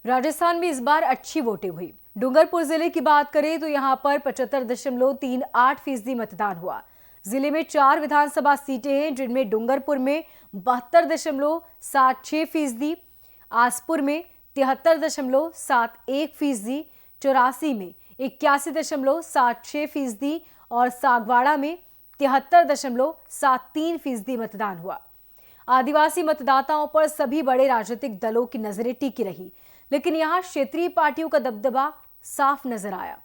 राजस्थान में इस बार अच्छी वोटिंग हुई। डूंगरपुर जिले की बात करें तो यहां पर 75.38% मतदान हुआ। जिले में 4 विधानसभा सीटें हैं, जिनमें डूंगरपुर में 72.76%, आसपुर में 73.71%, चौरासी में 81.76% और सागवाड़ा में 73.73% मतदान हुआ। आदिवासी मतदाताओं पर सभी बड़े राजनीतिक दलों की नजरें टिकी रही, लेकिन यहां क्षेत्रीय पार्टियों का दबदबा साफ नजर आया।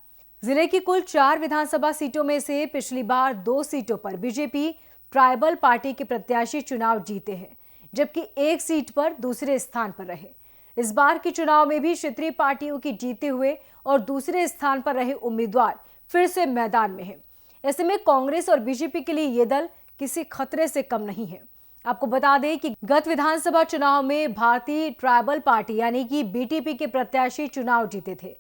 जिले की कुल 4 विधानसभा सीटों में से पिछली बार 2 सीटों पर बीजेपी ट्राइबल पार्टी के प्रत्याशी चुनाव जीते हैं, जबकि 1 सीट पर दूसरे स्थान पर रहे। इस बार के चुनाव में भी क्षेत्रीय पार्टियों की जीते हुए और दूसरे स्थान पर रहे उम्मीदवार फिर से मैदान में हैं। ऐसे में कांग्रेस और बीजेपी के लिए ये दल किसी खतरे से कम नहीं है। आपको बता दें कि गत विधानसभा चुनाव में भारतीय ट्राइबल पार्टी यानी कि बीटीपी के प्रत्याशी चुनाव जीते थे।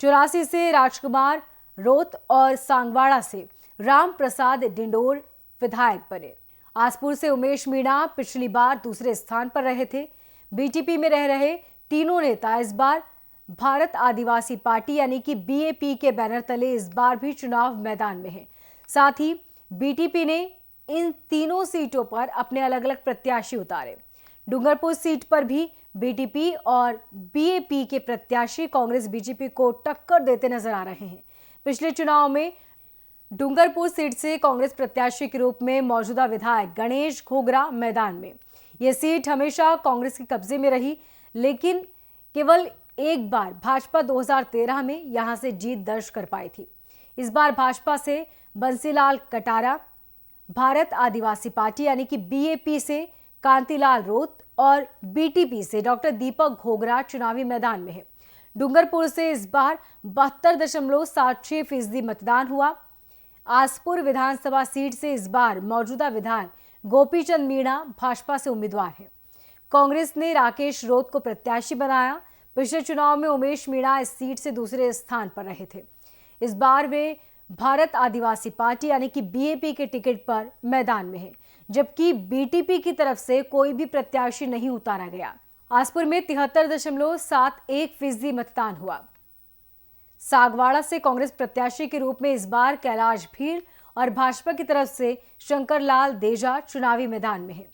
84 से राजकुमार रोत और सांगवाड़ा से राम प्रसाद डिंडोर विधायक बने। आसपुर से उमेश मीणा पिछली बार दूसरे स्थान पर रहे थे। बीटीपी में रह रहे तीनों नेता इस बार भारत आदिवासी पार्टी यानी कि बीएपी के बैनर तले इस बार भी चुनाव मैदान में है। साथ ही बीटीपी ने इन तीनों सीटों पर अपने अलग अलग प्रत्याशी उतारे। डूंगरपुर सीट पर भी बीटीपी और बीएपी के प्रत्याशी कांग्रेस बीजेपी को टक्कर देते नजर आ रहे हैं। पिछले चुनाव में डूंगरपुर सीट से कांग्रेस प्रत्याशी के रूप में मौजूदा विधायक गणेश घोगरा मैदान में। यह सीट हमेशा कांग्रेस के कब्जे में रही, लेकिन केवल एक बार भाजपा 2013 में यहां से जीत दर्ज कर पाई थी। इस बार भाजपा से बंसीलाल कटारा, भारत आदिवासी पार्टी यानी कि बीएपी से कांतिलाल रोत और बीटीपी से डॉक्टर दीपक घोगरा चुनावी मैदान में है। डूंगरपुर से इस बार 72.76% मतदान हुआ। आसपुर विधानसभा सीट से इस बार मौजूदा विधायक गोपीचंद मीणा भाजपा से उम्मीदवार है। कांग्रेस ने राकेश रोत को प्रत्याशी बनाया। पिछले चुनाव में उमेश मीणा इस सीट से दूसरे स्थान पर रहे थे। इस बार वे भारत आदिवासी पार्टी यानी कि बीएपी के टिकट पर मैदान में है, जबकि बीटीपी की तरफ से कोई भी प्रत्याशी नहीं उतारा गया। आसपुर में 73.71% मतदान हुआ। सागवाड़ा से कांग्रेस प्रत्याशी के रूप में इस बार कैलाश भील और भाजपा की तरफ से शंकरलाल देजा चुनावी मैदान में है।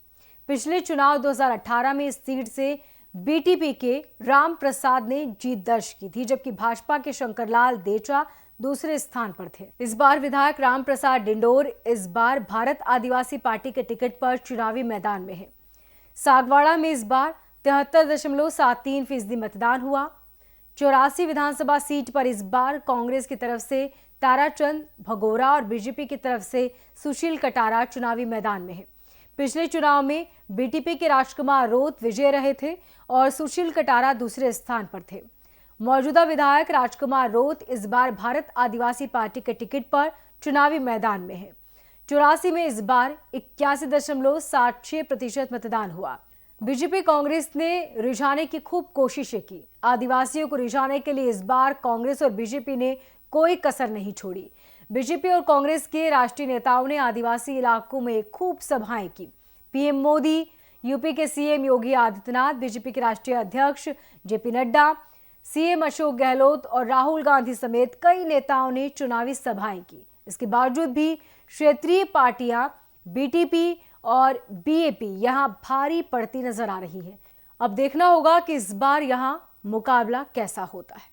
पिछले चुनाव 2018 में इस सीट से बीटीपी के राम प्रसाद ने जीत दर्ज की थी, जबकि भाजपा के शंकरलाल देजा दूसरे स्थान पर थे। इस बार विधायक राम प्रसाद डिंडोर इस बार भारत आदिवासी पार्टी के टिकट पर चुनावी मैदान में है। सागवाड़ा में इस बार 73.73% मतदान हुआ। 84 विधानसभा सीट पर इस बार कांग्रेस की तरफ से ताराचंद भगोरा और बीजेपी की तरफ से सुशील कटारा चुनावी मैदान में है। पिछले चुनाव में बीटीपी के राजकुमार रोत विजय रहे थे और सुशील कटारा दूसरे स्थान पर थे। मौजूदा विधायक राजकुमार रोत इस बार भारत आदिवासी पार्टी के टिकट पर चुनावी मैदान में है। 84 में इस बार 81.76% मतदान हुआ। बीजेपी कांग्रेस ने रिझाने की खूब कोशिशें की। आदिवासियों को रिझाने के लिए इस बार कांग्रेस और बीजेपी ने कोई कसर नहीं छोड़ी। बीजेपी और कांग्रेस के राष्ट्रीय नेताओं ने आदिवासी इलाकों में खूब सभाएं की। पीएम मोदी, यूपी के सीएम योगी आदित्यनाथ, बीजेपी के राष्ट्रीय अध्यक्ष जेपी नड्डा, सीएम अशोक गहलोत और राहुल गांधी समेत कई नेताओं ने चुनावी सभाएं की। इसके बावजूद भी क्षेत्रीय पार्टियां बीटीपी और बीएपी यहां भारी पड़ती नजर आ रही है। अब देखना होगा कि इस बार यहां मुकाबला कैसा होता है।